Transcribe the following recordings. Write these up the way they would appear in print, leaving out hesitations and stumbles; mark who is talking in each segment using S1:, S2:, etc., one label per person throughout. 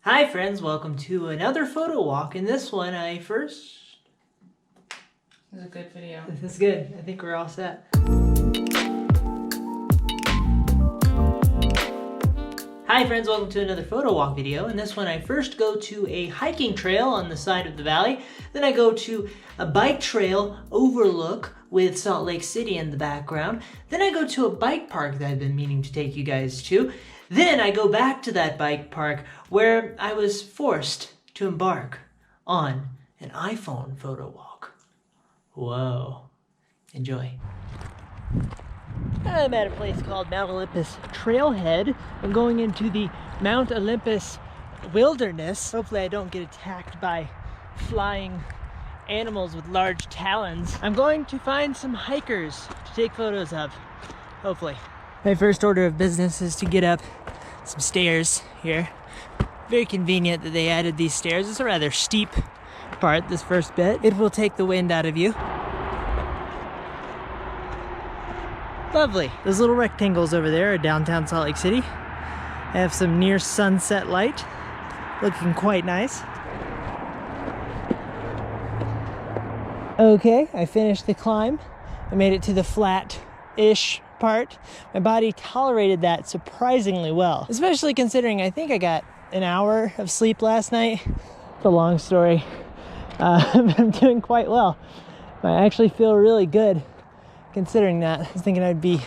S1: Hi friends, welcome to another photo walk. In this one,
S2: This is a good video.
S1: This is good. I think we're all set. Hi friends, welcome to another photo walk video. In this one, I first go to a hiking trail on the side of the valley. Then I go to a bike trail overlook with Salt Lake City in the background. Then I go to a bike park that I've been meaning to take you guys to. Then I go back to that bike park where I was forced to embark on an iPhone photo walk. Whoa. Enjoy. I'm at a place called Mount Olympus Trailhead. I'm going into the Mount Olympus wilderness. Hopefully I don't get attacked by flying animals with large talons. I'm going to find some hikers to take photos of, hopefully. My first order of business is to get up some stairs here. Very convenient that they added these stairs. It's a rather steep part, this first bit. It will take the wind out of you. Lovely. Those little rectangles over there are downtown Salt Lake City. I have some near sunset light, looking quite nice. Okay, I finished the climb. I made it to the flat-ish part. My body tolerated that surprisingly well, especially considering I think I got an hour of sleep last night. It's a long story. I'm doing quite well. I actually feel really good considering that. I was thinking I'd be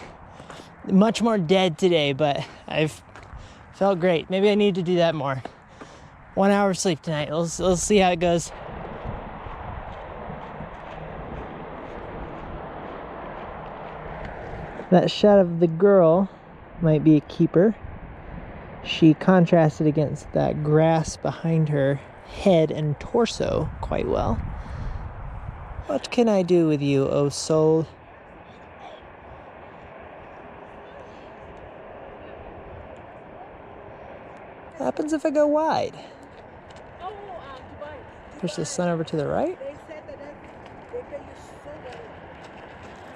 S1: much more dead today, but I've felt great. Maybe I need to do that more. 1 hour of sleep tonight. We'll see how it goes. That shot of the girl might be a keeper. She contrasted against that grass behind her head and torso quite well. What can I do with you, oh soul? What happens if I go wide? Push the sun over to the right?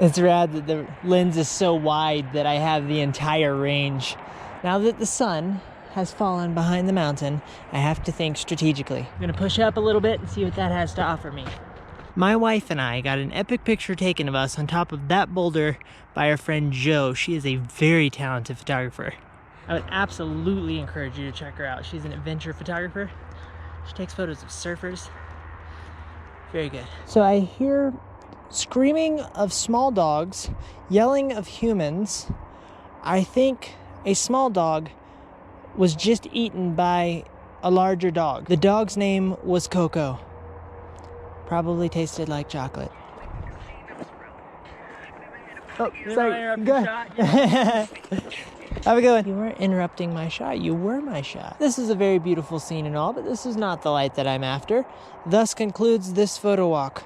S1: It's rad that the lens is so wide that I have the entire range. Now that the sun has fallen behind the mountain, I have to think strategically. I'm gonna push up a little bit and see what that has to offer me. My wife and I got an epic picture taken of us on top of that boulder by our friend Joe. She is a very talented photographer. I would absolutely encourage you to check her out. She's an adventure photographer. She takes photos of surfers. Very good. So I hear screaming of small dogs, yelling of humans. I think a small dog was just eaten by a larger dog. The dog's name was Coco. Probably tasted like chocolate. Oh, sorry. Go ahead. How's it going? You weren't interrupting my shot. You were my shot. This is a very beautiful scene and all, but this is not the light that I'm after. Thus concludes this photo walk.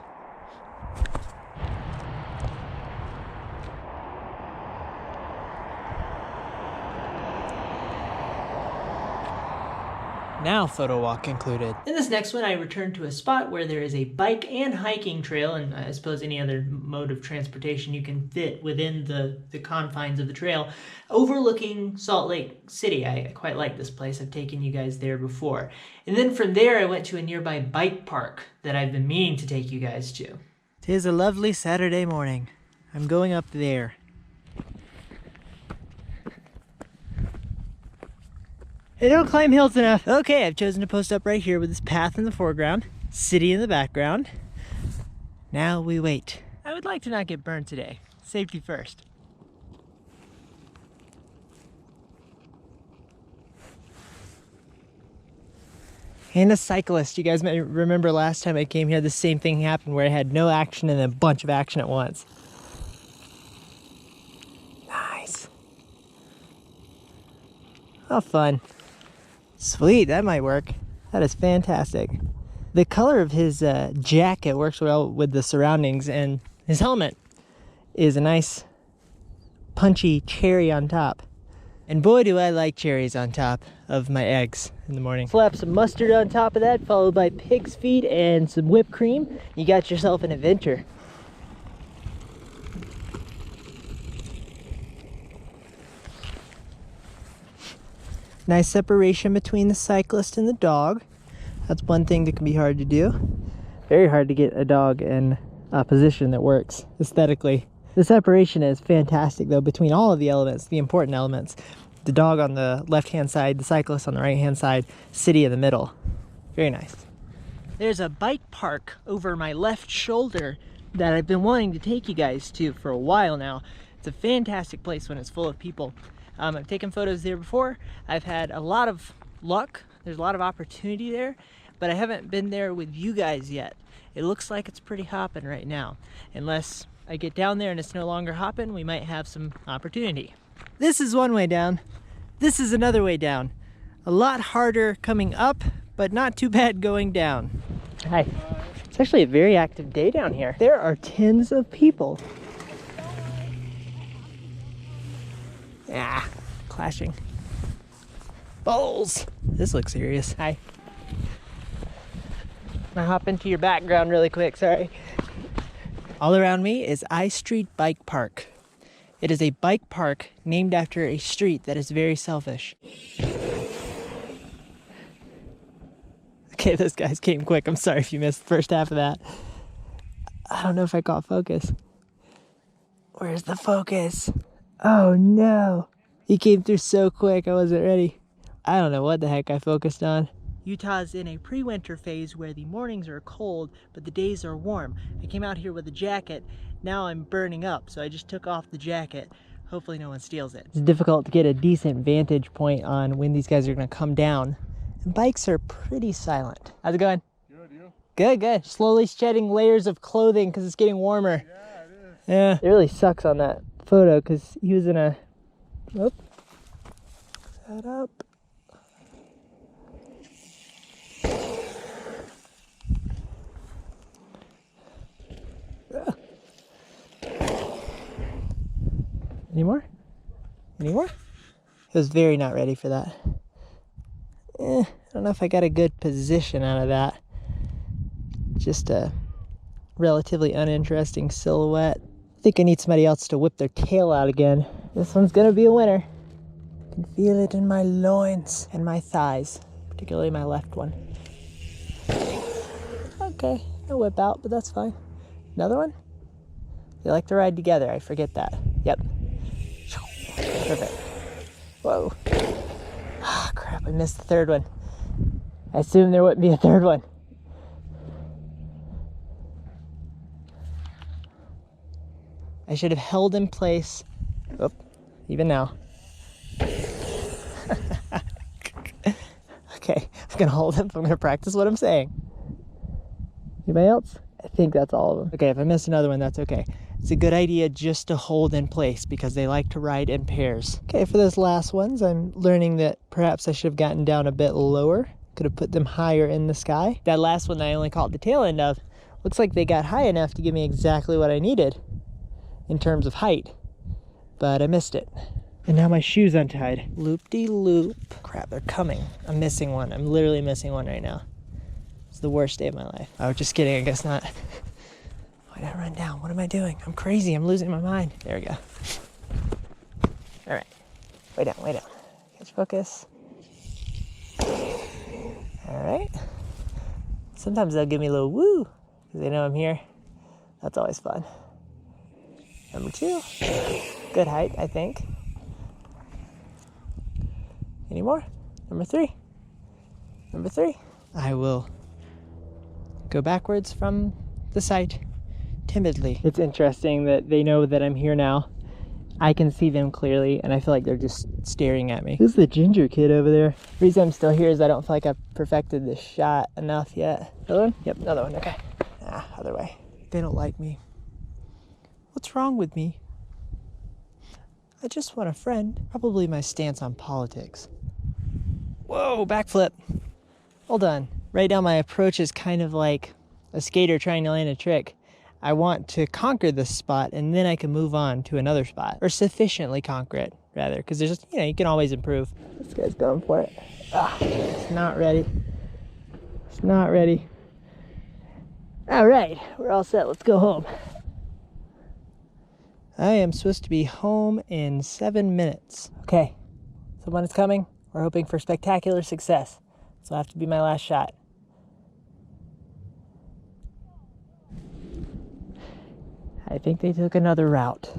S1: Now photo walk concluded. In this next one, I return to a spot where there is a bike and hiking trail, and I suppose any other mode of transportation you can fit within the confines of the trail, overlooking Salt Lake City. I quite like this place. I've taken you guys there before. And then from there, I went to a nearby bike park that I've been meaning to take you guys to. 'Tis a lovely Saturday morning. I'm going up there. I don't climb hills enough. Okay, I've chosen to post up right here with this path in the foreground, city in the background. Now we wait. I would like to not get burned today. Safety first. And a cyclist. You guys might remember last time I came here, the same thing happened where I had no action and a bunch of action at once. Nice. How fun. Sweet, that might work. That is fantastic. The color of his jacket works well with the surroundings, and his helmet is a nice punchy cherry on top. And boy, do I like cherries on top of my eggs in the morning. Slap some mustard on top of that, followed by pig's feet and some whipped cream. You got yourself an adventure. Nice separation between the cyclist and the dog. That's one thing that can be hard to do. Very hard to get a dog in a position that works aesthetically. The separation is fantastic though between all of the elements, the important elements. The dog on the left-hand side, the cyclist on the right-hand side, city in the middle. Very nice. There's a bike park over my left shoulder that I've been wanting to take you guys to for a while now. It's a fantastic place when it's full of people. I've taken photos there before. I've had a lot of luck. There's a lot of opportunity there, but I haven't been there with you guys yet. It looks like it's pretty hopping right now. Unless I get down there and it's no longer hopping, we might have some opportunity. This is one way down. This is another way down. A lot harder coming up, but not too bad going down. Hi. It's actually a very active day down here. There are tens of people. Ah, clashing. Bowls. This looks serious. Hi. I'm gonna hop into your background really quick, sorry. All around me is I Street Bike Park. It is a bike park named after a street that is very selfish. Okay, those guys came quick. I'm sorry if you missed the first half of that. I don't know if I caught focus. Where's the focus? Oh no. He came through so quick, I wasn't ready. I don't know what the heck I focused on. Utah's in a pre-winter phase where the mornings are cold, but the days are warm. I came out here with a jacket. Now I'm burning up, so I just took off the jacket. Hopefully no one steals it. It's difficult to get a decent vantage point on when these guys are gonna come down. And bikes are pretty silent. How's it going?
S2: Good, you?
S1: Good, good. Slowly shedding layers of clothing because it's getting warmer.
S2: Yeah, it is.
S1: Yeah, it really sucks on that photo because he was in a... Whoop. Set up. Any more? Any more? I was very not ready for that. I don't know if I got a good position out of that. Just a relatively uninteresting silhouette. I think I need somebody else to whip their tail out again. This one's gonna be a winner. I can feel it in my loins and my thighs, particularly my left one. Okay, no whip out, but that's fine. Another one? They like to ride together, I forget that. Yep. Perfect. Whoa. Ah, crap, I missed the third one. I assumed there wouldn't be a third one. I should have held in place. Oh, even now. Okay, I'm gonna hold him. I'm gonna practice what I'm saying. Anybody else? I think that's all of them. Okay, if I miss another one, that's okay. It's a good idea just to hold in place because they like to ride in pairs. Okay, for those last ones, I'm learning that perhaps I should have gotten down a bit lower. Could have put them higher in the sky. That last one I only caught the tail end of. Looks like they got high enough to give me exactly what I needed in terms of height, but I missed it. And now my shoe's untied. Loop-de-loop. Crap, they're coming. I'm missing one. I'm literally missing one right now. It's the worst day of my life. Oh, just kidding, I guess not. Why did I run down? What am I doing? I'm crazy, I'm losing my mind. There we go. All right, way down, way down. Catch focus. All right. Sometimes they'll give me a little woo, because they know I'm here. That's always fun. Number 2, good height, I think. Any more? Number 3. Number 3. I will go backwards from the sight timidly. It's interesting that they know that I'm here now. I can see them clearly, and I feel like they're just staring at me. Who's the ginger kid over there? The reason I'm still here is I don't feel like I've perfected this shot enough yet. Another one? Yep, another one, okay. Other way. They don't like me. What's wrong with me? I just want a friend. Probably my stance on politics. Whoa, backflip. Hold on. Right now my approach is kind of like a skater trying to land a trick. I want to conquer this spot and then I can move on to another spot. Or sufficiently conquer it, rather. Because there's just, you can always improve. This guy's going for it. It's not ready. It's not ready. All right, we're all set. Let's go home. I am supposed to be home in 7 minutes. Okay, someone is coming. We're hoping for spectacular success. This will have to be my last shot. I think they took another route.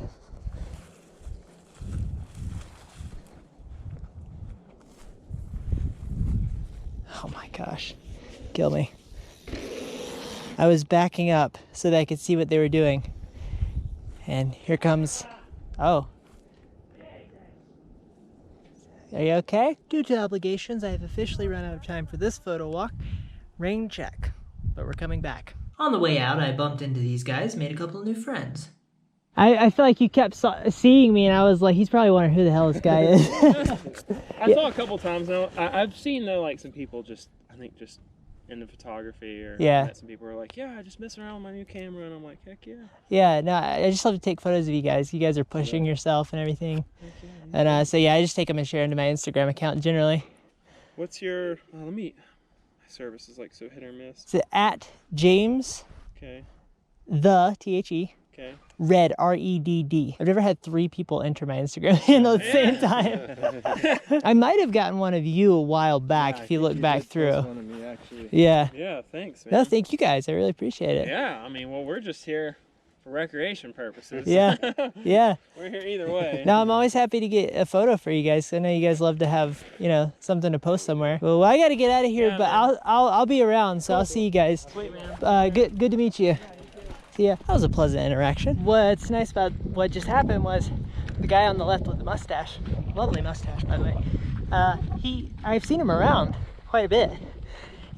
S1: Oh my gosh, kill me. I was backing up so that I could see what they were doing. And here comes, oh. Are you okay? Due to obligations, I have officially run out of time for this photo walk. Rain check, but we're coming back. On the way out, I bumped into these guys, made a couple of new friends. I feel like you kept seeing me, and I was like, he's probably wondering who the hell this guy is.
S2: I saw a couple times now. I've seen though, like some people just, I think just into photography, or met some people who are like, yeah, I just mess around with my new camera, and I'm like, heck yeah. Yeah, no, I just love to take photos of you guys. You guys are pushing yourself and everything. Yeah, and so yeah, I just take them and share them to my Instagram account generally. What's your, let me, my service is like so hit or miss. It's at James, the, T-H-E, Red, R-E-D-D. I've never had 3 people enter my Instagram handle at the same time. I might have gotten one of you a while back, if you look back through. One of me, actually. Yeah, thanks, man. No, thank you guys. I really appreciate it. Yeah, I mean, well, we're just here for recreation purposes. Yeah, yeah. We're here either way. No, I'm always happy to get a photo for you guys. I know you guys love to have, you know, something to post somewhere. Well, I got to get out of here, but man. I'll be around, so I'll see you guys. Sweet, man. Good to meet you. Yeah, that was a pleasant interaction. What's nice about what just happened was the guy on the left with the mustache, lovely mustache by the way, I've seen him around quite a bit,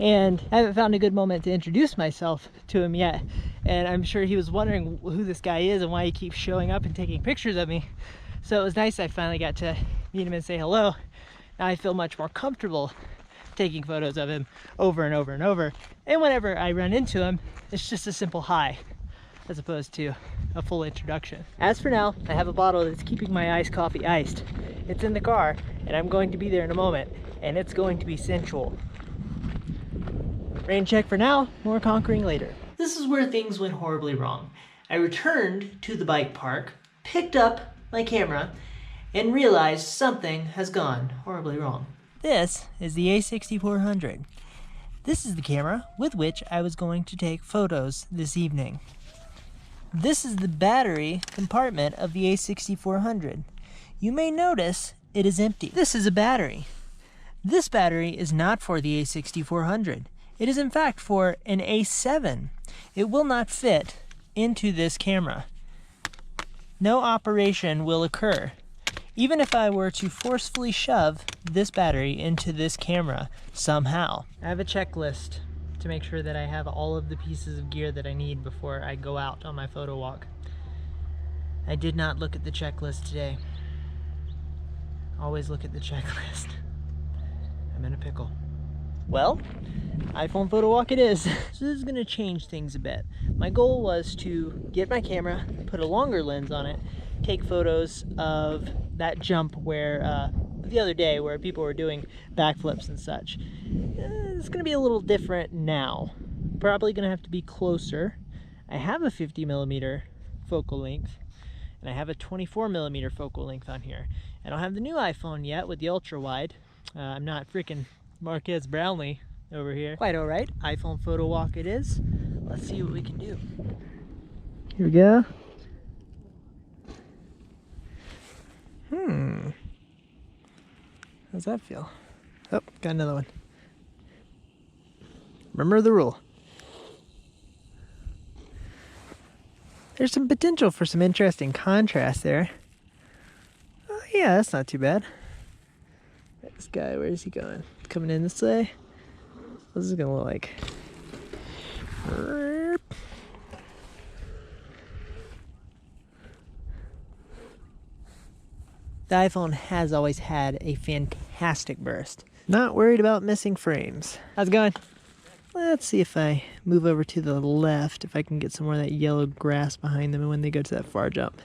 S2: and I haven't found a good moment to introduce myself to him yet, and I'm sure he was wondering who this guy is and why he keeps showing up and taking pictures of me. So it was nice I finally got to meet him and say hello. Now I feel much more comfortable taking photos of him over and over and over, and whenever I run into him, it's just a simple hi, as opposed to a full introduction. As for now, I have a bottle that's keeping my iced coffee iced. It's in the car, and I'm going to be there in a moment, and it's going to be sensual. Rain check for now, more conquering later. This is where things went horribly wrong. I returned to the bike park, picked up my camera, and realized something has gone horribly wrong. This is the A6400. This is the camera with which I was going to take photos this evening. This is the battery compartment of the A6400. You may notice it is empty. This is a battery. This battery is not for the A6400. It is in fact for an A7. It will not fit into this camera. No operation will occur. Even if I were to forcefully shove this battery into this camera somehow. I have a checklist to make sure that I have all of the pieces of gear that I need before I go out on my photo walk. I did not look at the checklist today. Always look at the checklist. I'm in a pickle. Well, iPhone photo walk it is. So this is going to change things a bit. My goal was to get my camera, put a longer lens on it, take photos of that jump where the other day where people were doing backflips and such. It's going to be a little different now. Probably going to have to be closer. I have a 50mm focal length, and I have a 24mm focal length on here. I don't have the new iPhone yet with the ultra wide. I'm not freaking Marquez Brownlee over here. Quite all right. iPhone photo walk it is. Let's see what we can do. Here we go. How's that feel? Oh, got another one. Remember the rule. There's some potential for some interesting contrast there. Oh yeah, that's not too bad. This guy, where is he going? Coming in this way? What's this gonna look like? The iPhone has always had a fantastic burst. Not worried about missing frames. How's it going? Let's see if I move over to the left, if I can get some more of that yellow grass behind them when they go to that far jump.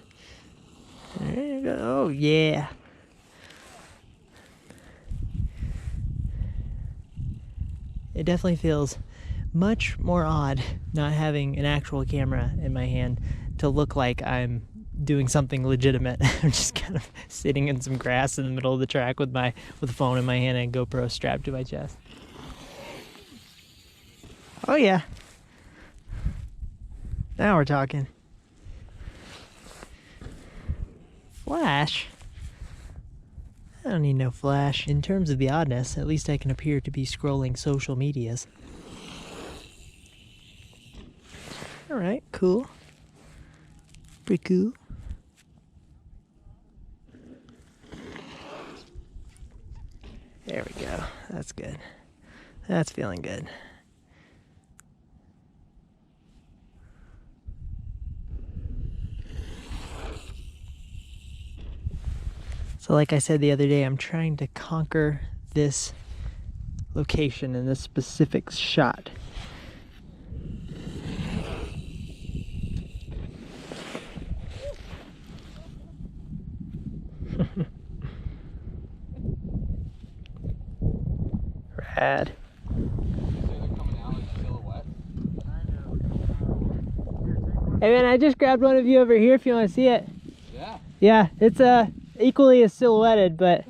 S2: There you go. Oh, yeah. It definitely feels much more odd not having an actual camera in my hand to look like I'm
S1: doing something legitimate. I'm just kind of sitting in some grass in the middle of the track with a phone in my hand and a GoPro strapped to my chest. Oh yeah. Now we're talking. Flash? I don't need no flash. In terms of the oddness, at least I can appear to be scrolling social medias. Alright, cool. Pretty cool. There we go. That's good. That's feeling good. So like I said the other day, I'm trying to conquer this location in this specific shot. Rad. Hey man, I just grabbed one of you over here if you want to see it.
S3: Yeah.
S1: Yeah, it's equally as silhouetted, but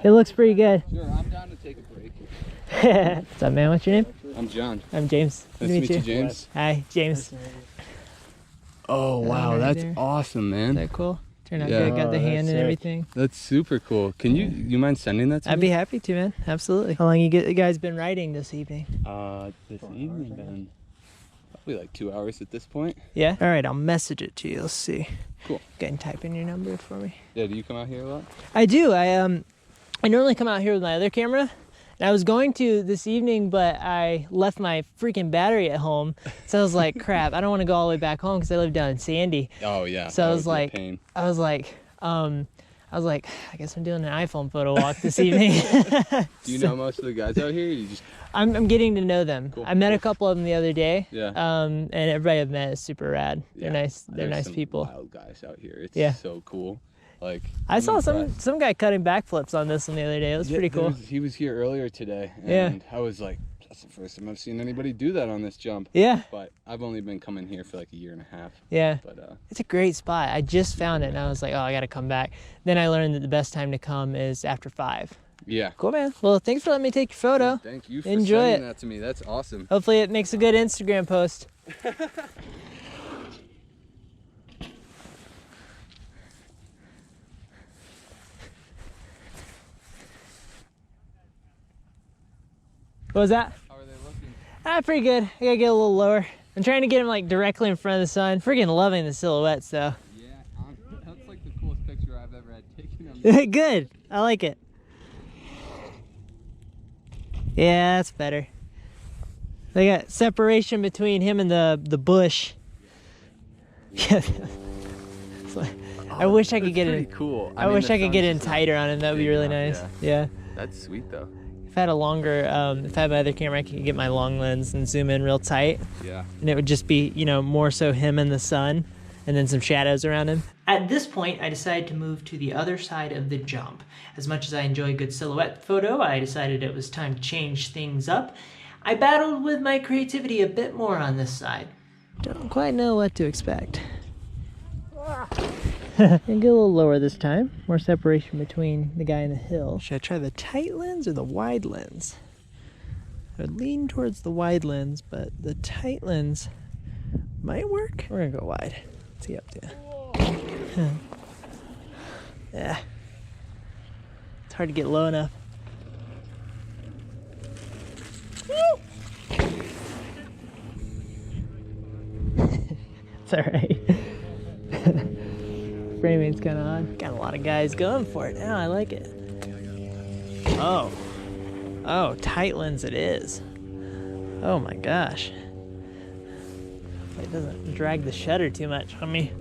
S1: it looks pretty good.
S3: Sure, I'm down to take a break.
S1: What's up, man? What's your name?
S3: I'm John.
S1: I'm James.
S3: Nice to meet you, James.
S1: Hi, James.
S3: Oh, wow, that's
S1: there.
S3: awesome, man.
S1: Is that cool? Turned out good, got the hand and everything.
S3: That's super cool. Can you mind sending that to me?
S1: I'd be happy to, man. Absolutely. How long you guys been riding this evening?
S3: This evening been probably like 2 hours at this point.
S1: Yeah? All right, I'll message it to you. Let's see.
S3: Cool.
S1: Go ahead and type in your number for me.
S3: Yeah, do you come out here a lot?
S1: I do. I normally come out here with my other camera. And I was going to this evening, but I left my freaking battery at home. So I was like, crap, I don't want to go all the way back home because I live down in Sandy.
S3: Oh yeah.
S1: So I was like, I guess I'm doing an iPhone photo walk this evening.
S3: Do you know most of the guys out here? You just...
S1: I'm getting to know them.
S3: Cool.
S1: I met a couple of them the other day.
S3: Yeah.
S1: And everybody I've met is super rad. They're nice. They're
S3: There's
S1: nice
S3: some
S1: people.
S3: Wild guys out here. It's so cool. Like
S1: I saw some guy cutting backflips on this one the other day. It was pretty cool.
S3: He was here earlier today, and I was like, that's the first time I've seen anybody do that on this jump.
S1: Yeah.
S3: But I've only been coming here for like a year and a half.
S1: Yeah.
S3: But
S1: it's a great spot. I just found it, and I was like, oh, I got to come back. Then I learned that the best time to come is after 5.
S3: Yeah.
S1: Cool, man. Well, thanks for letting me take your photo.
S3: Thank you for
S1: Enjoy
S3: sending that to me. That's awesome.
S1: Hopefully it makes a good Instagram post. What was that?
S3: How are they looking?
S1: Pretty good. I gotta get a little lower. I'm trying to get him like directly in front of the sun. Freaking loving the silhouettes though.
S3: Yeah, that's like the coolest picture I've ever had taken of me.
S1: Good. I like it. Yeah, that's better. They got separation between him and the bush. Yeah. I wish I could get it.
S3: Cool.
S1: I wish I could get in tighter on him. That would be really nice. Yeah.
S3: That's sweet though.
S1: If I had a longer, if I had my other camera, I could get my long lens and zoom in real tight.
S3: Yeah.
S1: And it would just be, more so him and the sun, and then some shadows around him. At this point, I decided to move to the other side of the jump. As much as I enjoy a good silhouette photo, I decided it was time to change things up. I battled with my creativity a bit more on this side. Don't quite know what to expect. And get a little lower this time. More separation between the guy and the hill. Should I try the tight lens or the wide lens? I would lean towards the wide lens, but the tight lens might work. We're gonna go wide. See up to. Yeah. It's hard to get low enough. It's alright. Framing's kind of odd. Got a lot of guys going for it now. I like it. Oh, tight lens it is. Oh my gosh. It doesn't drag the shutter too much on me.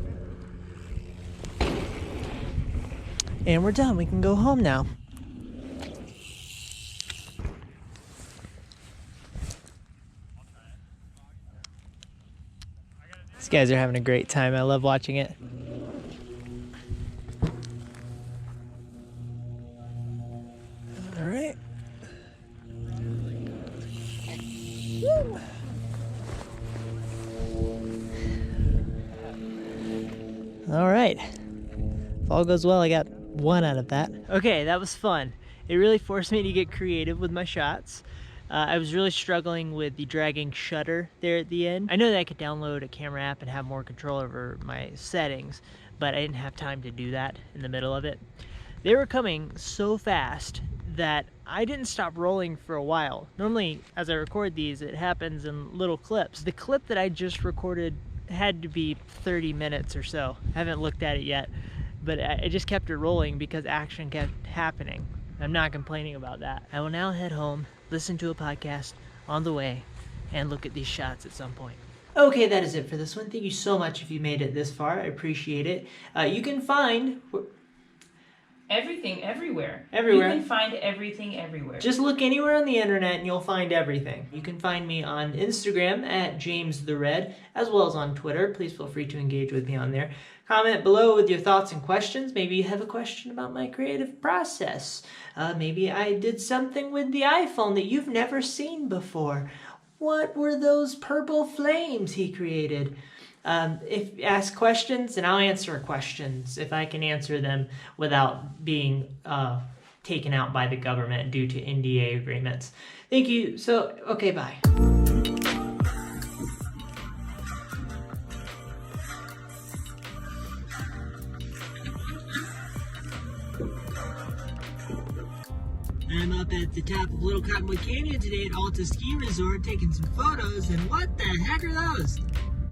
S1: And we're done. We can go home now. These guys are having a great time. I love watching it. All right. All right. If all goes well, I got 1 out of that. Okay, that was fun. It really forced me to get creative with my shots. I was really struggling with the dragging shutter there at the end. I know that I could download a camera app and have more control over my settings, but I didn't have time to do that in the middle of it. They were coming so fast that I didn't stop rolling for a while. Normally, as I record these, it happens in little clips. The clip that I just recorded had to be 30 minutes or so. I haven't looked at it yet, but I just kept it rolling because action kept happening. I'm not complaining about that. I will now head home, listen to a podcast on the way, and look at these shots at some point. Okay, that is it for this one. Thank you so much if you made it this far. I appreciate it. You can find...
S4: Everything, everywhere.
S1: Everywhere.
S4: You can find everything everywhere.
S1: Just look anywhere on the internet and you'll find everything. You can find me on Instagram at JamesTheRed, as well as on Twitter. Please feel free to engage with me on there. Comment below with your thoughts and questions. Maybe you have a question about my creative process. Maybe I did something with the iPhone that you've never seen before. What were those purple flames he created? If you ask questions, and I'll answer questions if I can answer them without being taken out by the government due to NDA agreements. Thank you. So, okay, bye. I'm up at the top of Little Cottonwood Canyon today at Alta Ski Resort taking some photos, and what the heck are those?